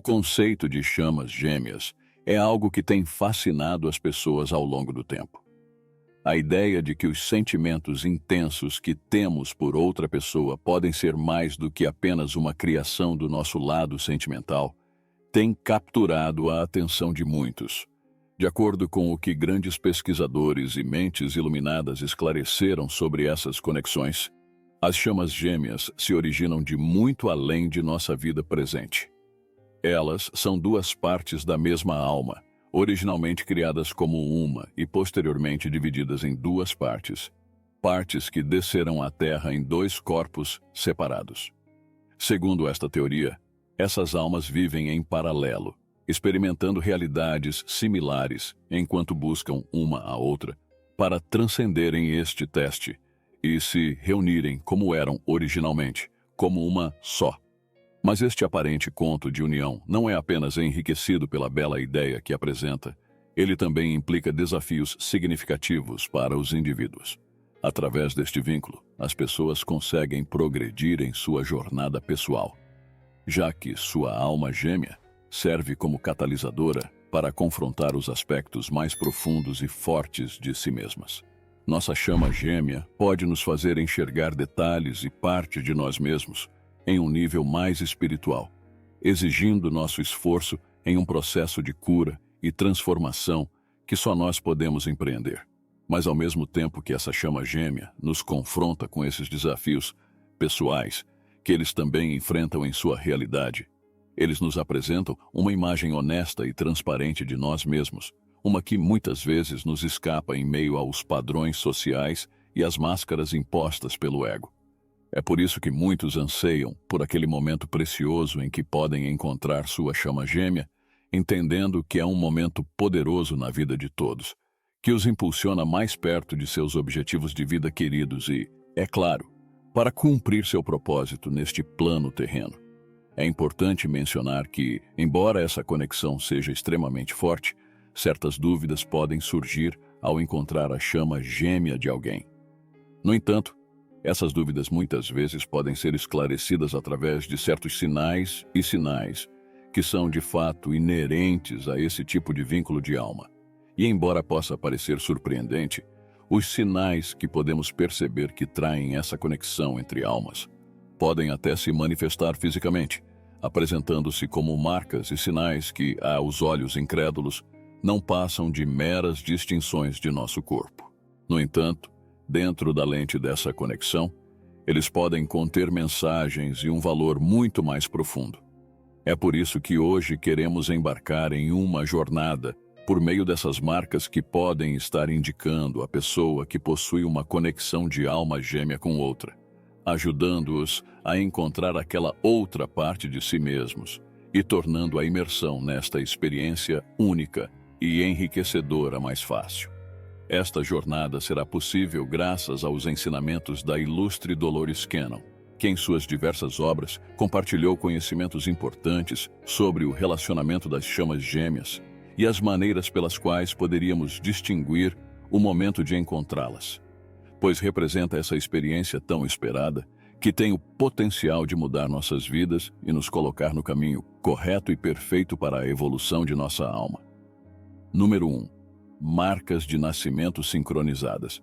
conceito de chamas gêmeas é algo que tem fascinado as pessoas ao longo do tempo. A ideia de que os sentimentos intensos que temos por outra pessoa podem ser mais do que apenas uma criação do nosso lado sentimental tem capturado a atenção de muitos. De acordo com o que grandes pesquisadores e mentes iluminadas esclareceram sobre essas conexões, as chamas gêmeas se originam de muito além de nossa vida presente. Elas são duas partes da mesma alma, originalmente criadas como uma e posteriormente divididas em duas partes, partes que descerão à Terra em dois corpos separados. Segundo esta teoria, essas almas vivem em paralelo, experimentando realidades similares enquanto buscam uma a outra para transcenderem este teste e se reunirem como eram originalmente, como uma só. Mas este aparente conto de união não é apenas enriquecido pela bela ideia que apresenta, ele também implica desafios significativos para os indivíduos. Através deste vínculo, as pessoas conseguem progredir em sua jornada pessoal, já que sua alma gêmea serve como catalisadora para confrontar os aspectos mais profundos e fortes de si mesmas. Nossa chama gêmea pode nos fazer enxergar detalhes e parte de nós mesmos em um nível mais espiritual, exigindo nosso esforço em um processo de cura e transformação que só nós podemos empreender. Mas ao mesmo tempo que essa chama gêmea nos confronta com esses desafios pessoais que eles também enfrentam em sua realidade, eles nos apresentam uma imagem honesta e transparente de nós mesmos, uma que muitas vezes nos escapa em meio aos padrões sociais e às máscaras impostas pelo ego. É por isso que muitos anseiam por aquele momento precioso em que podem encontrar sua chama gêmea, entendendo que é um momento poderoso na vida de todos, que os impulsiona mais perto de seus objetivos de vida queridos e, é claro, para cumprir seu propósito neste plano terreno. É importante mencionar que, embora essa conexão seja extremamente forte, certas dúvidas podem surgir ao encontrar a chama gêmea de alguém. No entanto, essas dúvidas muitas vezes podem ser esclarecidas através de certos sinais que são de fato inerentes a esse tipo de vínculo de alma. E embora possa parecer surpreendente, os sinais que podemos perceber que traem essa conexão entre almas podem até se manifestar fisicamente, apresentando-se como marcas e sinais que, aos olhos incrédulos, não passam de meras distinções de nosso corpo. No entanto, dentro da lente dessa conexão, eles podem conter mensagens e um valor muito mais profundo. É por isso que hoje queremos embarcar em uma jornada por meio dessas marcas que podem estar indicando a pessoa que possui uma conexão de alma gêmea com outra, ajudando-os a encontrar aquela outra parte de si mesmos e tornando a imersão nesta experiência única e enriquecedora mais fácil. Esta jornada será possível graças aos ensinamentos da ilustre Dolores Cannon, que em suas diversas obras compartilhou conhecimentos importantes sobre o relacionamento das chamas gêmeas e as maneiras pelas quais poderíamos distinguir o momento de encontrá-las, pois representa essa experiência tão esperada que tem o potencial de mudar nossas vidas e nos colocar no caminho correto e perfeito para a evolução de nossa alma. Número 1. Marcas de nascimento sincronizadas.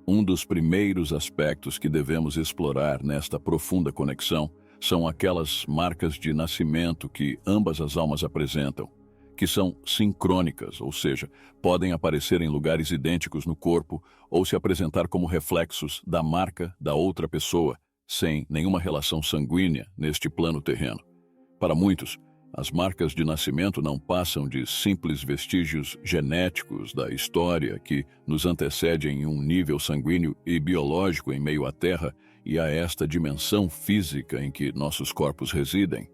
Um dos primeiros aspectos que devemos explorar nesta profunda conexão são aquelas marcas de nascimento que ambas as almas apresentam, que são sincrônicas, ou seja, podem aparecer em lugares idênticos no corpo ou se apresentar como reflexos da marca da outra pessoa, sem nenhuma relação sanguínea neste plano terreno. Para muitos, as marcas de nascimento não passam de simples vestígios genéticos da história que nos antecedem em um nível sanguíneo e biológico em meio à Terra e a esta dimensão física em que nossos corpos residem.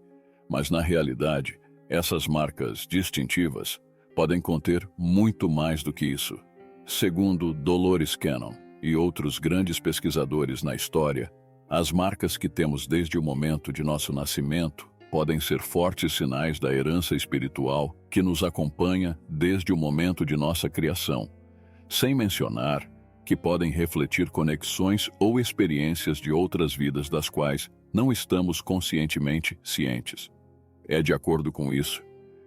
Mas, na realidade, essas marcas distintivas podem conter muito mais do que isso. Segundo Dolores Cannon e outros grandes pesquisadores na história, as marcas que temos desde o momento de nosso nascimento podem ser fortes sinais da herança espiritual que nos acompanha desde o momento de nossa criação, sem mencionar que podem refletir conexões ou experiências de outras vidas das quais não estamos conscientemente cientes. é de acordo com isso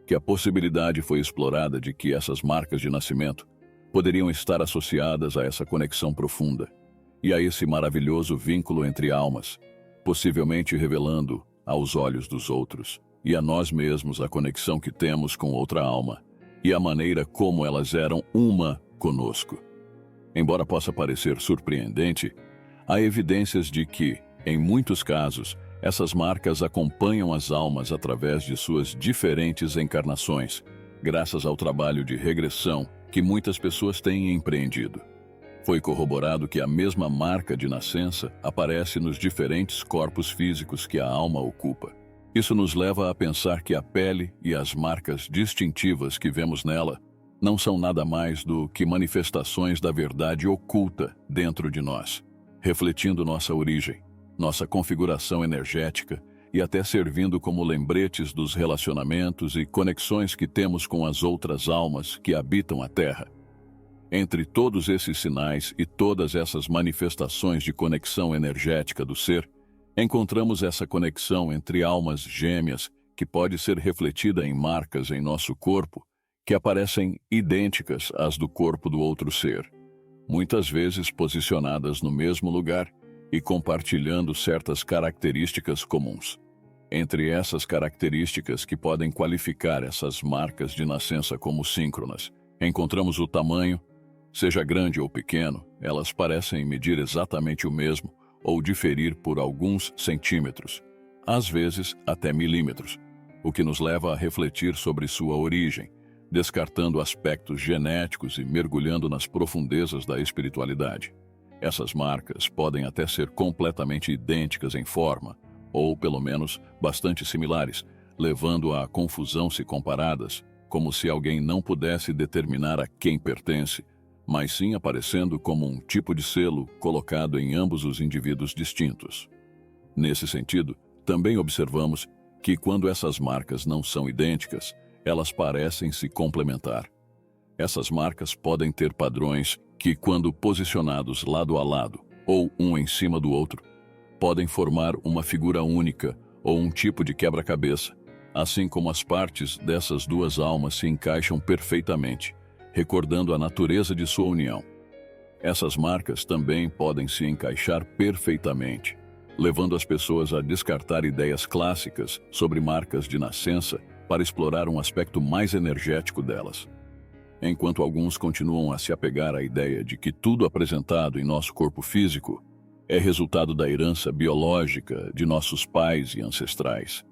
que a possibilidade foi explorada de que essas marcas de nascimento poderiam estar associadas a essa conexão profunda e a esse maravilhoso vínculo entre almas, possivelmente revelando aos olhos dos outros e a nós mesmos a conexão que temos com outra alma e a maneira como elas eram uma conosco. Embora possa parecer surpreendente, há evidências de que, em muitos casos, essas marcas acompanham as almas através de suas diferentes encarnações, graças ao trabalho de regressão que muitas pessoas têm empreendido. Foi corroborado que a mesma marca de nascença aparece nos diferentes corpos físicos que a alma ocupa. Isso nos leva a pensar que a pele e as marcas distintivas que vemos nela não são nada mais do que manifestações da verdade oculta dentro de nós, refletindo nossa origem, nossa configuração energética e até servindo como lembretes dos relacionamentos e conexões que temos com as outras almas que habitam a Terra. Entre todos esses sinais e todas essas manifestações de conexão energética do ser, encontramos essa conexão entre almas gêmeas que pode ser refletida em marcas em nosso corpo que aparecem idênticas às do corpo do outro ser, muitas vezes posicionadas no mesmo lugar e compartilhando certas características comuns. Entre essas características que podem qualificar essas marcas de nascença como síncronas, encontramos o tamanho. Seja grande ou pequeno, elas parecem medir exatamente o mesmo ou diferir por alguns centímetros, às vezes até milímetros, o que nos leva a refletir sobre sua origem, descartando aspectos genéticos e mergulhando nas profundezas da espiritualidade. Essas marcas podem até ser completamente idênticas em forma, ou pelo menos bastante similares, levando à confusão se comparadas, como se alguém não pudesse determinar a quem pertence, mas sim aparecendo como um tipo de selo colocado em ambos os indivíduos distintos. Nesse sentido, também observamos que quando essas marcas não são idênticas, elas parecem se complementar. Essas marcas podem ter padrões que, quando posicionados lado a lado, ou um em cima do outro, podem formar uma figura única ou um tipo de quebra-cabeça, assim como as partes dessas duas almas se encaixam perfeitamente, recordando a natureza de sua união. Essas marcas também podem se encaixar perfeitamente, levando as pessoas a descartar ideias clássicas sobre marcas de nascença para explorar um aspecto mais energético delas. Enquanto alguns continuam a se apegar à ideia de que tudo apresentado em nosso corpo físico é resultado da herança biológica de nossos pais e ancestrais.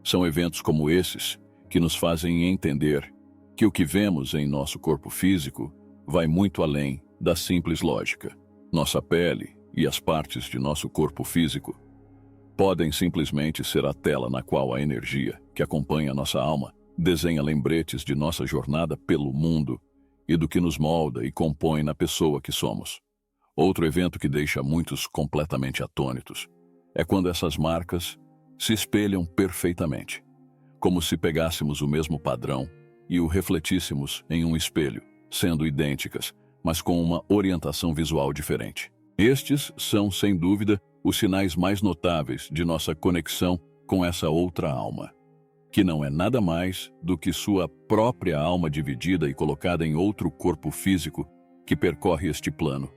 São eventos como esses que nos fazem entender que o que vemos em nosso corpo físico vai muito além da simples lógica. Nossa pele e as partes de nosso corpo físico podem simplesmente ser a tela na qual a energia que acompanha nossa alma desenha lembretes de nossa jornada pelo mundo e do que nos molda e compõe na pessoa que somos. Outro evento que deixa muitos completamente atônitos é quando essas marcas se espelham perfeitamente, como se pegássemos o mesmo padrão e o refletíssemos em um espelho, sendo idênticas, mas com uma orientação visual diferente. Estes são, sem dúvida, os sinais mais notáveis de nossa conexão com essa outra alma, que não é nada mais do que sua própria alma dividida e colocada em outro corpo físico que percorre este plano,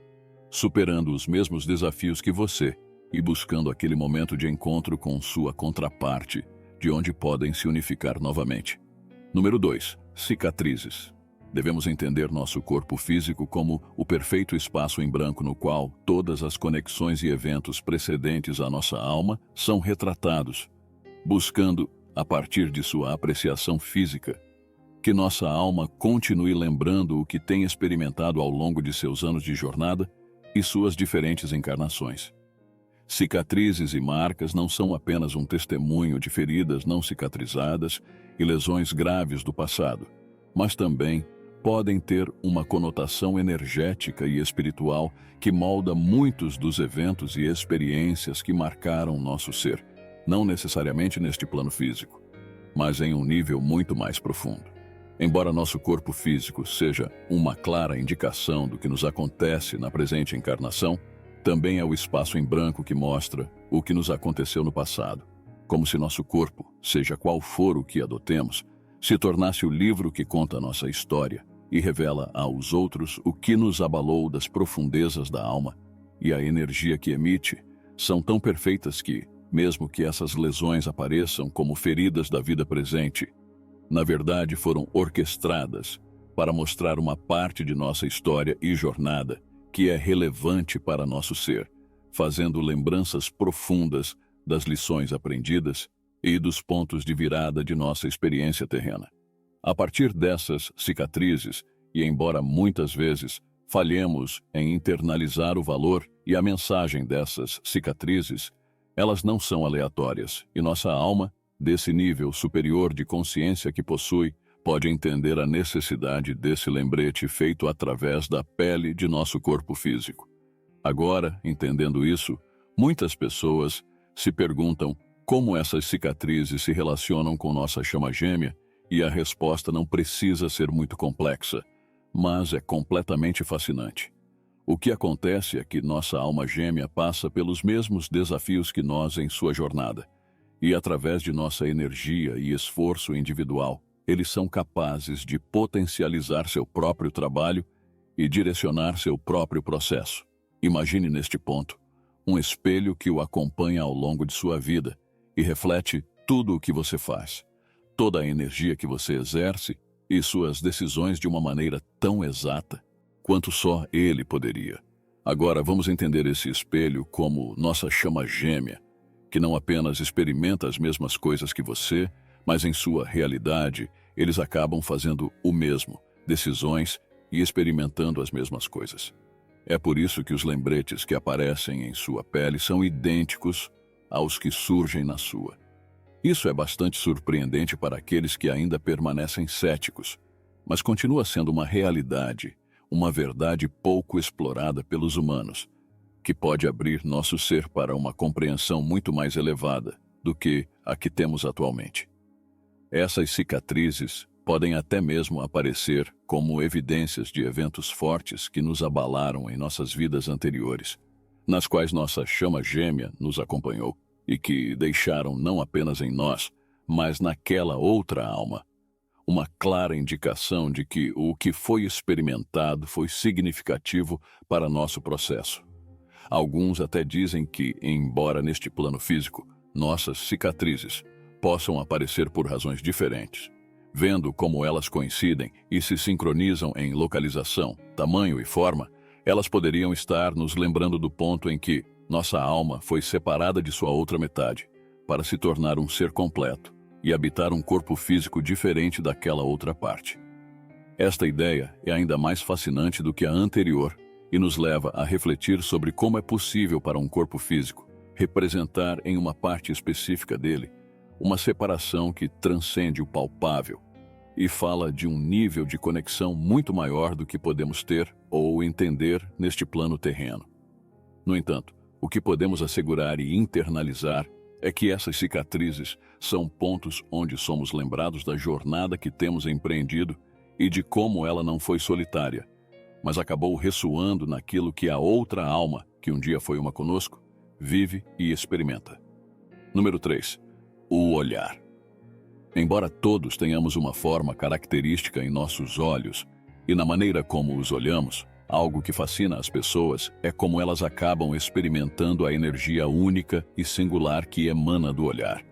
superando os mesmos desafios que você e buscando aquele momento de encontro com sua contraparte, de onde podem se unificar novamente. Número 2. Cicatrizes. Devemos entender nosso corpo físico como o perfeito espaço em branco no qual todas as conexões e eventos precedentes à nossa alma são retratados, buscando, a partir de sua apreciação física, que nossa alma continue lembrando o que tem experimentado ao longo de seus anos de jornada e suas diferentes encarnações. Cicatrizes e marcas não são apenas um testemunho de feridas não cicatrizadas e lesões graves do passado, mas também podem ter uma conotação energética e espiritual que molda muitos dos eventos e experiências que marcaram nosso ser, não necessariamente neste plano físico, mas em um nível muito mais profundo. Embora nosso corpo físico seja uma clara indicação do que nos acontece na presente encarnação, também é o espaço em branco que mostra o que nos aconteceu no passado. como se nosso corpo, seja qual for o que adotemos, se tornasse o livro que conta a nossa história e revela aos outros o que nos abalou das profundezas da alma, e a energia que emite são tão perfeitas que, mesmo que essas lesões apareçam como feridas da vida presente, na verdade foram orquestradas para mostrar uma parte de nossa história e jornada que é relevante para nosso ser, fazendo lembranças profundas das lições aprendidas e dos pontos de virada de nossa experiência terrena. A partir dessas cicatrizes, e embora muitas vezes falhemos em internalizar o valor e a mensagem dessas cicatrizes, elas não são aleatórias, e nossa alma, desse nível superior de consciência que possui, pode entender a necessidade desse lembrete feito através da pele de nosso corpo físico. Agora, entendendo isso, muitas pessoas se perguntam como essas cicatrizes se relacionam com nossa chama gêmea, e a resposta não precisa ser muito complexa, mas é completamente fascinante. O que acontece é que nossa alma gêmea passa pelos mesmos desafios que nós em sua jornada, e através de nossa energia e esforço individual, eles são capazes de potencializar seu próprio trabalho e direcionar seu próprio processo. Imagine neste ponto um espelho que o acompanha ao longo de sua vida e reflete tudo o que você faz, toda a energia que você exerce e suas decisões de uma maneira tão exata quanto só ele poderia. Agora vamos entender esse espelho como nossa chama gêmea, que não apenas experimenta as mesmas coisas que você, mas em sua realidade, eles acabam fazendo o mesmo, decisões e experimentando as mesmas coisas. É por isso que os lembretes que aparecem em sua pele são idênticos aos que surgem na sua. Isso é bastante surpreendente para aqueles que ainda permanecem céticos, mas continua sendo uma realidade, uma verdade pouco explorada pelos humanos, que pode abrir nosso ser para uma compreensão muito mais elevada do que a que temos atualmente. Essas cicatrizes podem até mesmo aparecer como evidências de eventos fortes que nos abalaram em nossas vidas anteriores, nas quais nossa chama gêmea nos acompanhou e que deixaram não apenas em nós, mas naquela outra alma, uma clara indicação de que o que foi experimentado foi significativo para nosso processo. Alguns até dizem que, embora neste plano físico, nossas cicatrizes possam aparecer por razões diferentes, vendo como elas coincidem e se sincronizam em localização, tamanho e forma, elas poderiam estar nos lembrando do ponto em que nossa alma foi separada de sua outra metade, para se tornar um ser completo e habitar um corpo físico diferente daquela outra parte. Esta ideia é ainda mais fascinante do que a anterior e nos leva a refletir sobre como é possível para um corpo físico representar em uma parte específica dele uma separação que transcende o palpável e fala de um nível de conexão muito maior do que podemos ter ou entender neste plano terreno. No entanto, o que podemos assegurar e internalizar é que essas cicatrizes são pontos onde somos lembrados da jornada que temos empreendido e de como ela não foi solitária, mas acabou ressoando naquilo que a outra alma, que um dia foi uma conosco, vive e experimenta. Número 3. O olhar. Embora todos tenhamos uma forma característica em nossos olhos e na maneira como os olhamos, algo que fascina as pessoas é como elas acabam experimentando a energia única e singular que emana do olhar.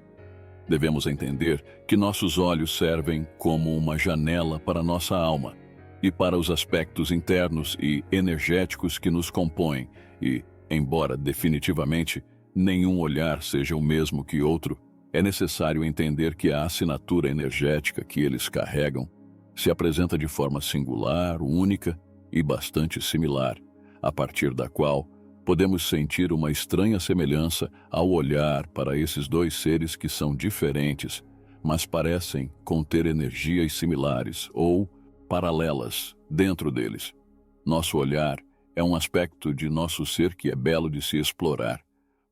Devemos entender que nossos olhos servem como uma janela para nossa alma e para os aspectos internos e energéticos que nos compõem e, embora definitivamente nenhum olhar seja o mesmo que outro, é necessário entender que a assinatura energética que eles carregam se apresenta de forma singular, única e bastante similar, a partir da qual podemos sentir uma estranha semelhança ao olhar para esses dois seres que são diferentes, mas parecem conter energias similares ou paralelas dentro deles. Nosso olhar é um aspecto de nosso ser que é belo de se explorar,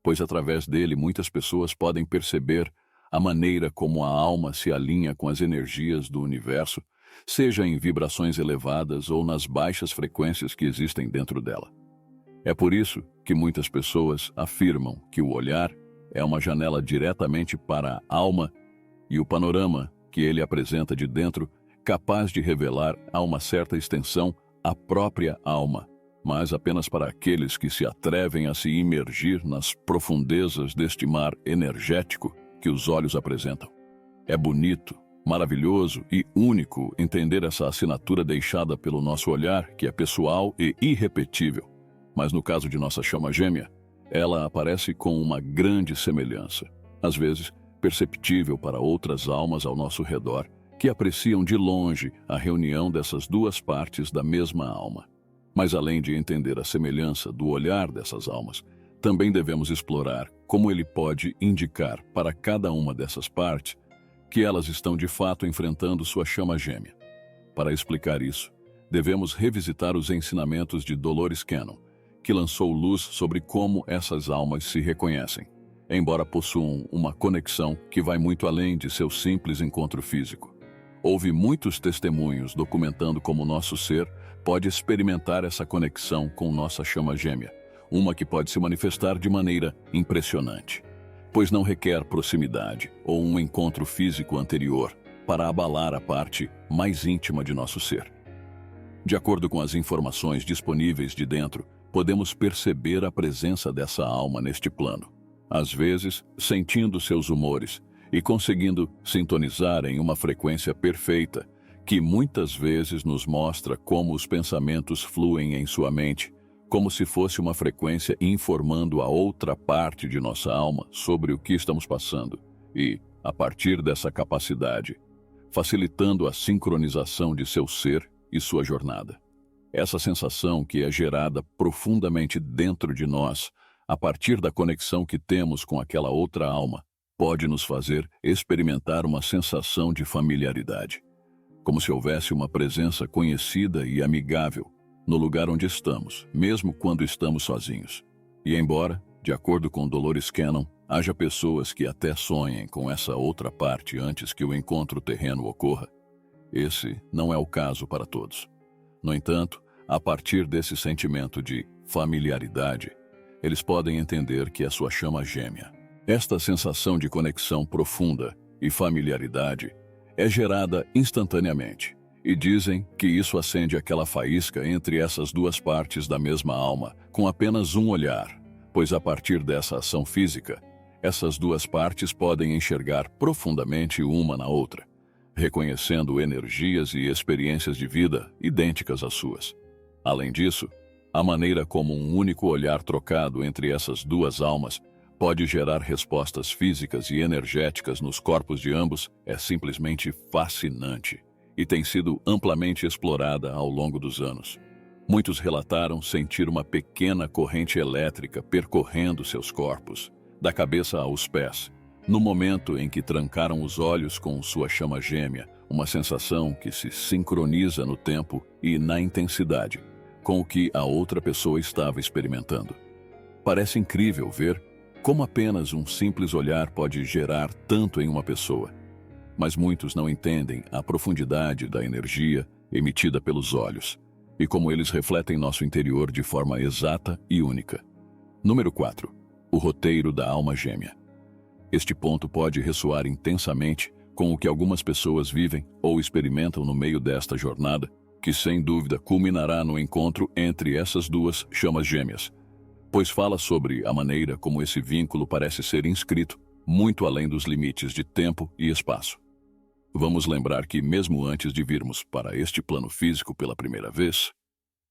pois através dele muitas pessoas podem perceber a maneira como a alma se alinha com as energias do universo, seja em vibrações elevadas ou nas baixas frequências que existem dentro dela. É por isso que muitas pessoas afirmam que o olhar é uma janela diretamente para a alma e o panorama que ele apresenta de dentro, capaz de revelar a uma certa extensão a própria alma, mas apenas para aqueles que se atrevem a se imergir nas profundezas deste mar energético que os olhos apresentam. É bonito, maravilhoso e único entender essa assinatura deixada pelo nosso olhar, que é pessoal e irrepetível. Mas no caso de nossa chama gêmea, ela aparece com uma grande semelhança, às vezes perceptível para outras almas ao nosso redor, que apreciam de longe a reunião dessas duas partes da mesma alma. Mas além de entender a semelhança do olhar dessas almas, também devemos explorar como ele pode indicar para cada uma dessas partes que elas estão de fato enfrentando sua chama gêmea. Para explicar isso, devemos revisitar os ensinamentos de Dolores Cannon, que lançou luz sobre como essas almas se reconhecem, embora possuam uma conexão que vai muito além de seu simples encontro físico. Houve muitos testemunhos documentando como nosso ser pode experimentar essa conexão com nossa chama gêmea, uma que pode se manifestar de maneira impressionante, pois não requer proximidade ou um encontro físico anterior para abalar a parte mais íntima de nosso ser. De acordo com as informações disponíveis de dentro, podemos perceber a presença dessa alma neste plano, às vezes sentindo seus humores e conseguindo sintonizar em uma frequência perfeita, que muitas vezes nos mostra como os pensamentos fluem em sua mente, como se fosse uma frequência informando a outra parte de nossa alma sobre o que estamos passando e, a partir dessa capacidade, facilitando a sincronização de seu ser e sua jornada. Essa sensação que é gerada profundamente dentro de nós, a partir da conexão que temos com aquela outra alma, pode nos fazer experimentar uma sensação de familiaridade, como se houvesse uma presença conhecida e amigável no lugar onde estamos, mesmo quando estamos sozinhos. E embora, de acordo com Dolores Cannon, haja pessoas que até sonhem com essa outra parte antes que o encontro terreno ocorra, esse não é o caso para todos. No entanto, a partir desse sentimento de familiaridade, eles podem entender que é sua chama gêmea. Esta sensação de conexão profunda e familiaridade é gerada instantaneamente, e dizem que isso acende aquela faísca entre essas duas partes da mesma alma com apenas um olhar, pois a partir dessa ação física, essas duas partes podem enxergar profundamente uma na outra, reconhecendo energias e experiências de vida idênticas às suas. Além disso, a maneira como um único olhar trocado entre essas duas almas pode gerar respostas físicas e energéticas nos corpos de ambos é simplesmente fascinante e tem sido amplamente explorada ao longo dos anos. Muitos relataram sentir uma pequena corrente elétrica percorrendo seus corpos, da cabeça aos pés, no momento em que trancaram os olhos com sua chama gêmea, uma sensação que se sincroniza no tempo e na intensidade com o que a outra pessoa estava experimentando. Parece incrível ver como apenas um simples olhar pode gerar tanto em uma pessoa, mas muitos não entendem a profundidade da energia emitida pelos olhos e como eles refletem nosso interior de forma exata e única. Número 4. O roteiro da alma gêmea. Este ponto pode ressoar intensamente com o que algumas pessoas vivem ou experimentam no meio desta jornada, que sem dúvida culminará no encontro entre essas duas chamas gêmeas, pois fala sobre a maneira como esse vínculo parece ser inscrito muito além dos limites de tempo e espaço. Vamos lembrar que mesmo antes de virmos para este plano físico pela primeira vez,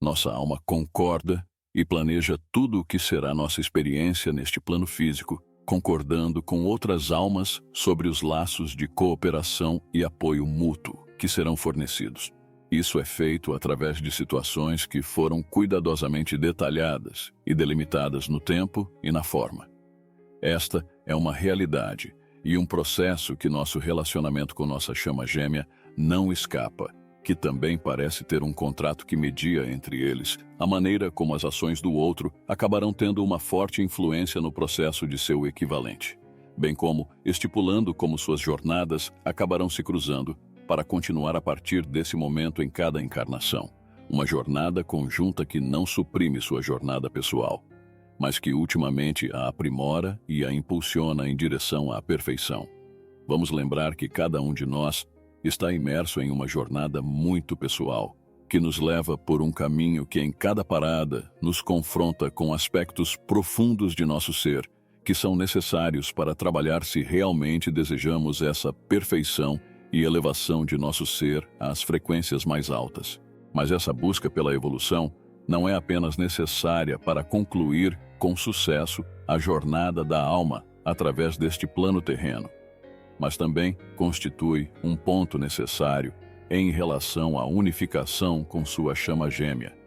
nossa alma concorda e planeja tudo o que será nossa experiência neste plano físico, concordando com outras almas sobre os laços de cooperação e apoio mútuo que serão fornecidos. Isso é feito através de situações que foram cuidadosamente detalhadas e delimitadas no tempo e na forma. Esta é uma realidade e um processo que nosso relacionamento com nossa chama gêmea não escapa, que também parece ter um contrato que media entre eles a maneira como as ações do outro acabarão tendo uma forte influência no processo de seu equivalente, bem como estipulando como suas jornadas acabarão se cruzando para continuar a partir desse momento em cada encarnação, uma jornada conjunta que não suprime sua jornada pessoal. mas que ultimamente a aprimora e a impulsiona em direção à perfeição. Vamos lembrar que cada um de nós está imerso em uma jornada muito pessoal, que nos leva por um caminho que em cada parada nos confronta com aspectos profundos de nosso ser, que são necessários para trabalhar se realmente desejamos essa perfeição e elevação de nosso ser às frequências mais altas. Mas essa busca pela evolução não é apenas necessária para concluir com sucesso a jornada da alma através deste plano terreno, mas também constitui um ponto necessário em relação à unificação com sua chama gêmea,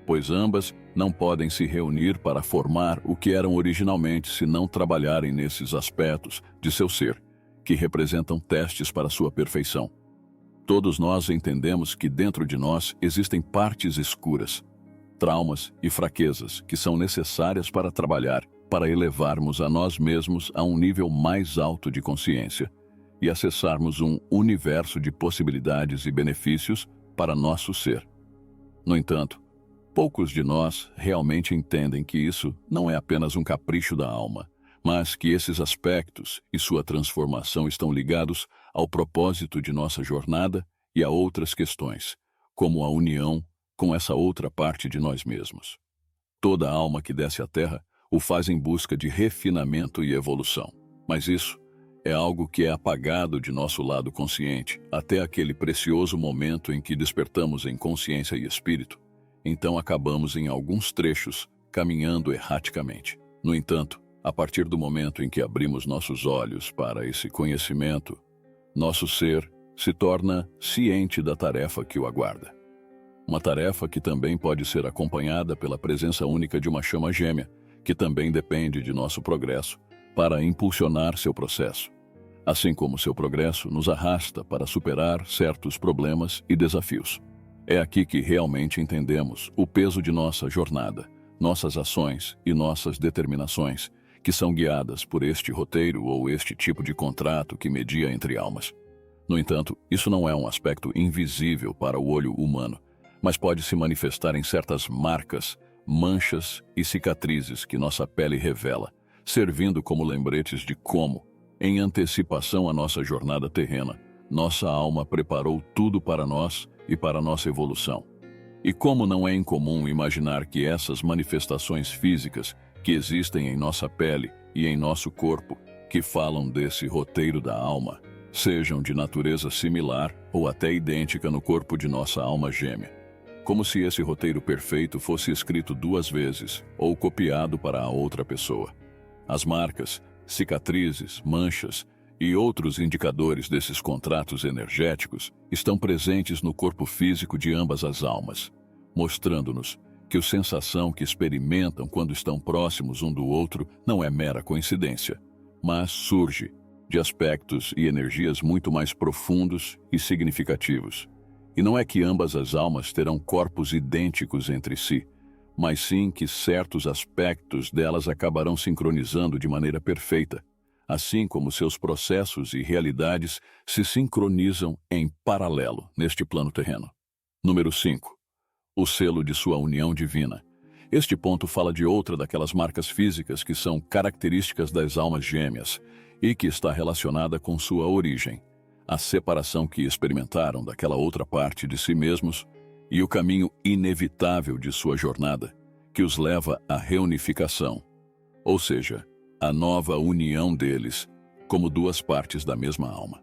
pois ambas não podem se reunir para formar o que eram originalmente se não trabalharem nesses aspectos de seu ser, que representam testes para sua perfeição. Todos nós entendemos que dentro de nós existem partes escuras, traumas e fraquezas que são necessárias para trabalhar, para elevarmos a nós mesmos a um nível mais alto de consciência e acessarmos um universo de possibilidades e benefícios para nosso ser. No entanto, poucos de nós realmente entendem que isso não é apenas um capricho da alma, mas que esses aspectos e sua transformação estão ligados ao propósito de nossa jornada e a outras questões, como a união com essa outra parte de nós mesmos. Toda alma que desce à Terra o faz em busca de refinamento e evolução, mas isso é algo que é apagado de nosso lado consciente até aquele precioso momento em que despertamos em consciência e espírito. Então acabamos em alguns trechos caminhando erraticamente. No entanto, a partir do momento em que abrimos nossos olhos para esse conhecimento, nosso ser se torna ciente da tarefa que o aguarda. Uma tarefa que também pode ser acompanhada pela presença única de uma chama gêmea, que também depende de nosso progresso para impulsionar seu processo. Assim como seu progresso nos arrasta para superar certos problemas e desafios. É aqui que realmente entendemos o peso de nossa jornada, nossas ações e nossas determinações, que são guiadas por este roteiro ou este tipo de contrato que media entre almas. No entanto, isso não é um aspecto invisível para o olho humano, mas pode se manifestar em certas marcas, manchas e cicatrizes que nossa pele revela, servindo como lembretes de como, em antecipação à nossa jornada terrena, nossa alma preparou tudo para nós e para nossa evolução. E como não é incomum imaginar que essas manifestações físicas que existem em nossa pele e em nosso corpo, que falam desse roteiro da alma, sejam de natureza similar ou até idêntica no corpo de nossa alma gêmea. Como se esse roteiro perfeito fosse escrito 2 vezes ou copiado para a outra pessoa. As marcas, cicatrizes, manchas e outros indicadores desses contratos energéticos estão presentes no corpo físico de ambas as almas, mostrando-nos que a sensação que experimentam quando estão próximos um do outro não é mera coincidência, mas surge de aspectos e energias muito mais profundos e significativos. E não é que ambas as almas terão corpos idênticos entre si, mas sim que certos aspectos delas acabarão sincronizando de maneira perfeita, assim como seus processos e realidades se sincronizam em paralelo neste plano terreno. Número 5. O selo de sua união divina. Este ponto fala de outra daquelas marcas físicas que são características das almas gêmeas e que está relacionada com sua origem, a separação que experimentaram daquela outra parte de si mesmos e o caminho inevitável de sua jornada, que os leva à reunificação, ou seja, a nova união deles como 2 partes da mesma alma.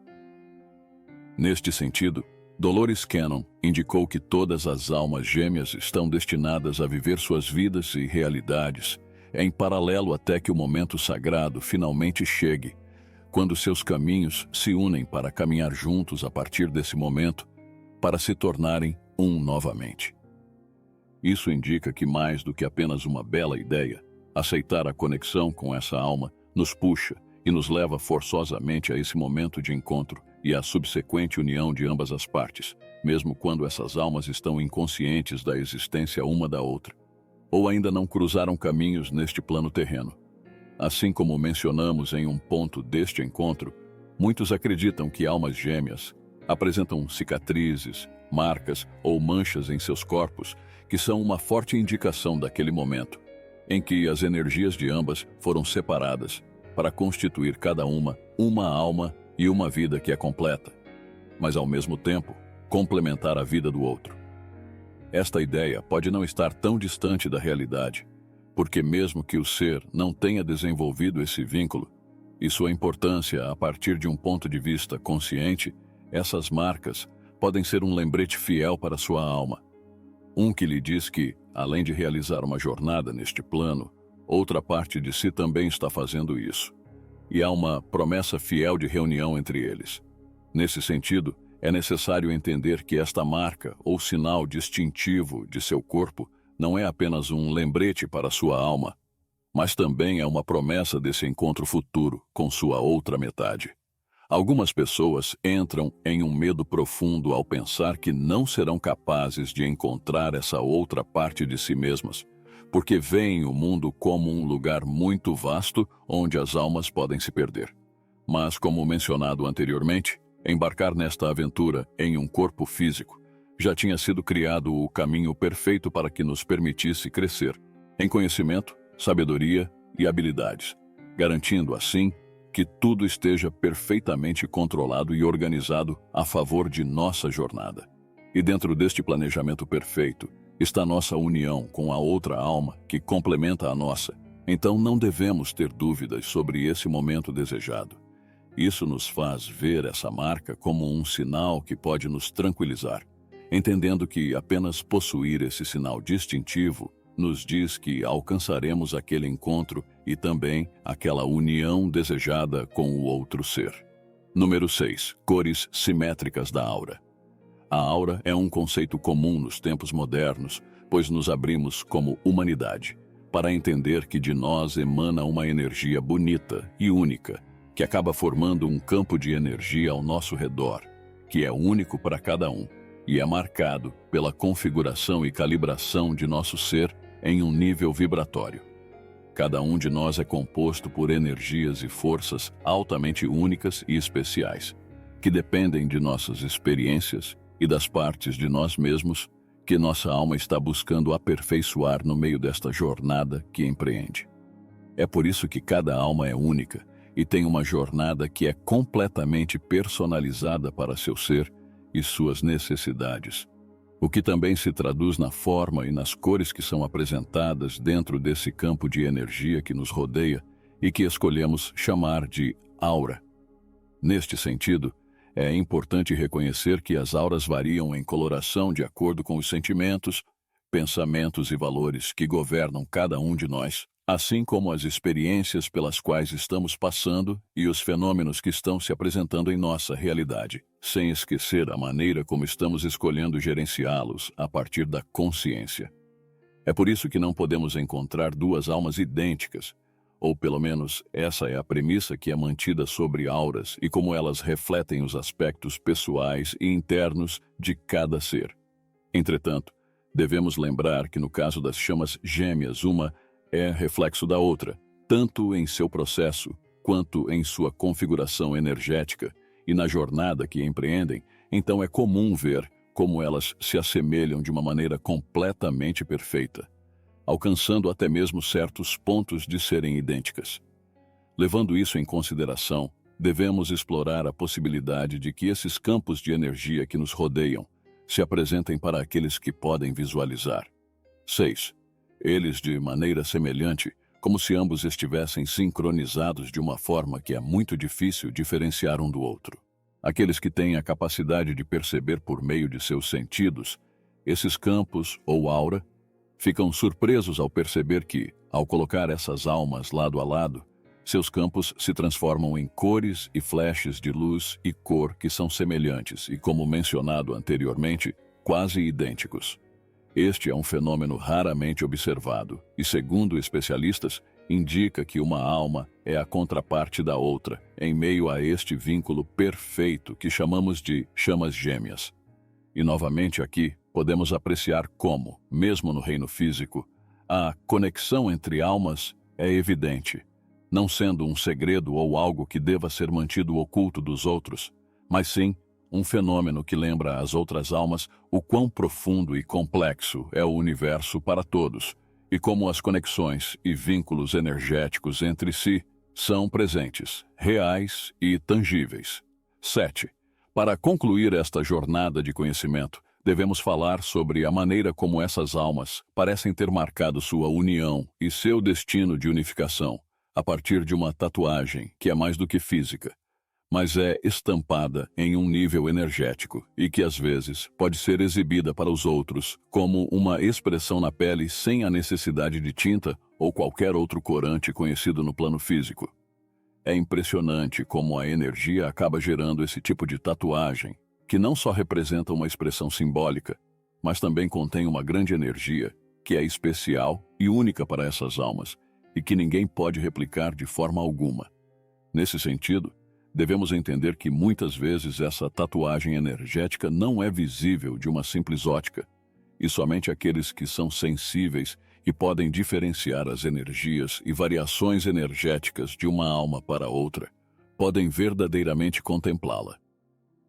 Neste sentido, Dolores Cannon indicou que todas as almas gêmeas estão destinadas a viver suas vidas e realidades em paralelo até que o momento sagrado finalmente chegue, quando seus caminhos se unem para caminhar juntos a partir desse momento, para se tornarem um novamente. Isso indica que mais do que apenas uma bela ideia, aceitar a conexão com essa alma nos puxa e nos leva forçosamente a esse momento de encontro e à subsequente união de ambas as partes, mesmo quando essas almas estão inconscientes da existência uma da outra, ou ainda não cruzaram caminhos neste plano terreno. Assim como mencionamos em um ponto deste encontro, muitos acreditam que almas gêmeas apresentam cicatrizes, marcas ou manchas em seus corpos que são uma forte indicação daquele momento, em que as energias de ambas foram separadas para constituir cada uma alma e uma vida que é completa, mas ao mesmo tempo complementar a vida do outro. Esta ideia pode não estar tão distante da realidade, porque mesmo que o ser não tenha desenvolvido esse vínculo e sua importância a partir de um ponto de vista consciente, essas marcas podem ser um lembrete fiel para sua alma. Um que lhe diz que, além de realizar uma jornada neste plano, outra parte de si também está fazendo isso. E há uma promessa fiel de reunião entre eles. Nesse sentido, é necessário entender que esta marca ou sinal distintivo de seu corpo não é apenas um lembrete para sua alma, mas também é uma promessa desse encontro futuro com sua outra metade. Algumas pessoas entram em um medo profundo ao pensar que não serão capazes de encontrar essa outra parte de si mesmas, porque veem o mundo como um lugar muito vasto onde as almas podem se perder. Mas, como mencionado anteriormente, embarcar nesta aventura em um corpo físico já tinha sido criado o caminho perfeito para que nos permitisse crescer em conhecimento, sabedoria e habilidades, garantindo assim que tudo esteja perfeitamente controlado e organizado a favor de nossa jornada. E dentro deste planejamento perfeito está nossa união com a outra alma que complementa a nossa. Então não devemos ter dúvidas sobre esse momento desejado. Isso nos faz ver essa marca como um sinal que pode nos tranquilizar, entendendo que apenas possuir esse sinal distintivo nos diz que alcançaremos aquele encontro e também aquela união desejada com o outro ser. Número 6. Cores simétricas da aura. A aura é um conceito comum nos tempos modernos, pois nos abrimos como humanidade para entender que de nós emana uma energia bonita e única, que acaba formando um campo de energia ao nosso redor, que é único para cada um e é marcado pela configuração e calibração de nosso ser em um nível vibratório. Cada um de nós é composto por energias e forças altamente únicas e especiais, que dependem de nossas experiências e das partes de nós mesmos que nossa alma está buscando aperfeiçoar no meio desta jornada que empreende. É por isso que cada alma é única e tem uma jornada que é completamente personalizada para seu ser e suas necessidades, o que também se traduz na forma e nas cores que são apresentadas dentro desse campo de energia que nos rodeia e que escolhemos chamar de aura. Neste sentido, é importante reconhecer que as auras variam em coloração de acordo com os sentimentos, pensamentos e valores que governam cada um de nós, assim como as experiências pelas quais estamos passando e os fenômenos que estão se apresentando em nossa realidade, sem esquecer a maneira como estamos escolhendo gerenciá-los a partir da consciência. É por isso que não podemos encontrar duas almas idênticas, ou pelo menos essa é a premissa que é mantida sobre auras e como elas refletem os aspectos pessoais e internos de cada ser. Entretanto, devemos lembrar que no caso das chamas gêmeas, uma é reflexo da outra, tanto em seu processo quanto em sua configuração energética e na jornada que empreendem, então é comum ver como elas se assemelham de uma maneira completamente perfeita, alcançando até mesmo certos pontos de serem idênticas. Levando isso em consideração, devemos explorar a possibilidade de que esses campos de energia que nos rodeiam se apresentem para aqueles que podem visualizar. 6. Eles de maneira semelhante, como se ambos estivessem sincronizados de uma forma que é muito difícil diferenciar um do outro. Aqueles que têm a capacidade de perceber por meio de seus sentidos, esses campos ou aura, ficam surpresos ao perceber que, ao colocar essas almas lado a lado, seus campos se transformam em cores e flashes de luz e cor que são semelhantes e, como mencionado anteriormente, quase idênticos. Este é um fenômeno raramente observado e, segundo especialistas, indica que uma alma é a contraparte da outra em meio a este vínculo perfeito que chamamos de chamas gêmeas. E novamente aqui podemos apreciar como, mesmo no reino físico, a conexão entre almas é evidente, não sendo um segredo ou algo que deva ser mantido oculto dos outros, mas sim um fenômeno que lembra às outras almas o quão profundo e complexo é o universo para todos, e como as conexões e vínculos energéticos entre si são presentes, reais e tangíveis. 7. Para concluir esta jornada de conhecimento, devemos falar sobre a maneira como essas almas parecem ter marcado sua união e seu destino de unificação a partir de uma tatuagem que é mais do que física, mas é estampada em um nível energético e que às vezes pode ser exibida para os outros como uma expressão na pele sem a necessidade de tinta ou qualquer outro corante conhecido no plano físico. É impressionante como a energia acaba gerando esse tipo de tatuagem, que não só representa uma expressão simbólica, mas também contém uma grande energia que é especial e única para essas almas e que ninguém pode replicar de forma alguma. Nesse sentido, devemos entender que muitas vezes essa tatuagem energética não é visível de uma simples ótica, e somente aqueles que são sensíveis e podem diferenciar as energias e variações energéticas de uma alma para outra podem verdadeiramente contemplá-la.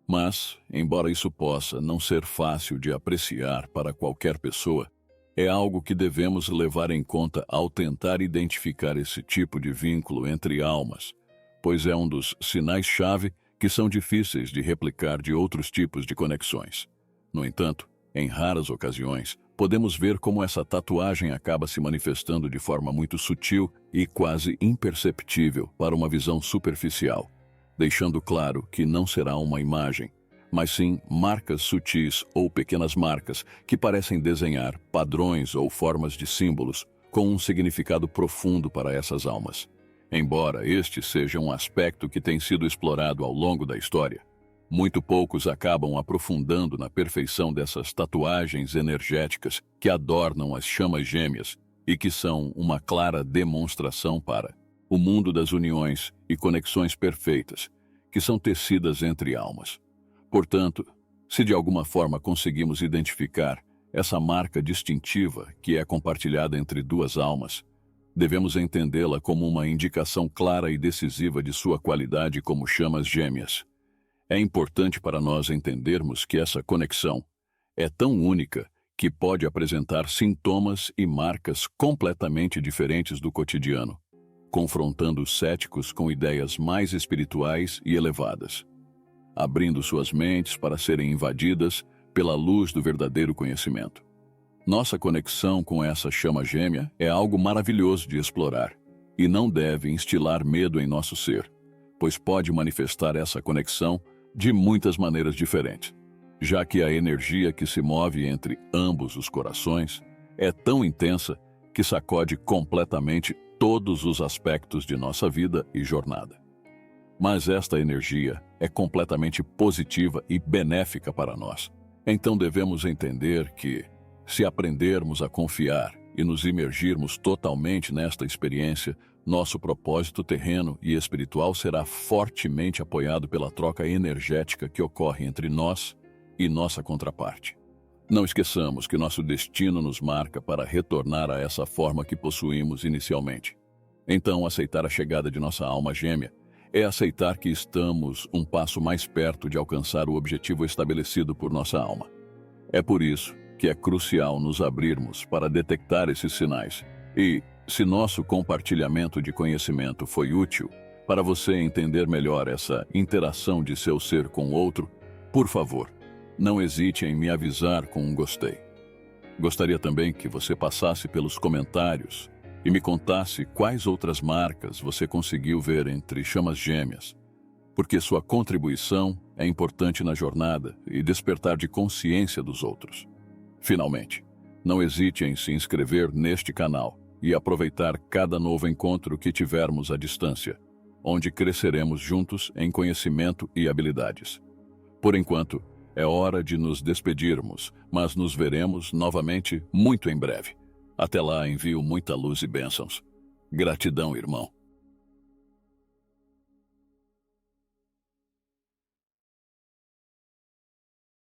Mas, embora isso possa não ser fácil de apreciar para qualquer pessoa, é algo que devemos levar em conta ao tentar identificar esse tipo de vínculo entre almas, pois é um dos sinais-chave que são difíceis de replicar de outros tipos de conexões. No entanto, em raras ocasiões, podemos ver como essa tatuagem acaba se manifestando de forma muito sutil e quase imperceptível para uma visão superficial, deixando claro que não será uma imagem, mas sim marcas sutis ou pequenas marcas que parecem desenhar padrões ou formas de símbolos com um significado profundo para essas almas. Embora este seja um aspecto que tem sido explorado ao longo da história, muito poucos acabam aprofundando na perfeição dessas tatuagens energéticas que adornam as chamas gêmeas e que são uma clara demonstração para o mundo das uniões e conexões perfeitas que são tecidas entre almas. Portanto, se de alguma forma conseguimos identificar essa marca distintiva que é compartilhada entre duas almas, devemos entendê-la como uma indicação clara e decisiva de sua qualidade como chamas gêmeas. É importante para nós entendermos que essa conexão é tão única que pode apresentar sintomas e marcas completamente diferentes do cotidiano, confrontando os céticos com ideias mais espirituais e elevadas, abrindo suas mentes para serem invadidas pela luz do verdadeiro conhecimento. Nossa conexão com essa chama gêmea é algo maravilhoso de explorar e não deve instilar medo em nosso ser, pois pode manifestar essa conexão de muitas maneiras diferentes, já que a energia que se move entre ambos os corações é tão intensa que sacode completamente todos os aspectos de nossa vida e jornada. Mas esta energia é completamente positiva e benéfica para nós. Então devemos entender que, se aprendermos a confiar e nos imergirmos totalmente nesta experiência, nosso propósito terreno e espiritual será fortemente apoiado pela troca energética que ocorre entre nós e nossa contraparte. Não esqueçamos que nosso destino nos marca para retornar a essa forma que possuímos inicialmente. Então, aceitar a chegada de nossa alma gêmea é aceitar que estamos um passo mais perto de alcançar o objetivo estabelecido por nossa alma. É por isso que é crucial nos abrirmos para detectar esses sinais e, se nosso compartilhamento de conhecimento foi útil para você entender melhor essa interação de seu ser com o outro, por favor, não hesite em me avisar com um gostei. Gostaria também que você passasse pelos comentários e me contasse quais outras marcas você conseguiu ver entre chamas gêmeas, porque sua contribuição é importante na jornada e despertar de consciência dos outros. Finalmente, não hesite em se inscrever neste canal e aproveitar cada novo encontro que tivermos à distância, onde cresceremos juntos em conhecimento e habilidades. Por enquanto, é hora de nos despedirmos, mas nos veremos novamente muito em breve. Até lá, envio muita luz e bênçãos. Gratidão, irmão.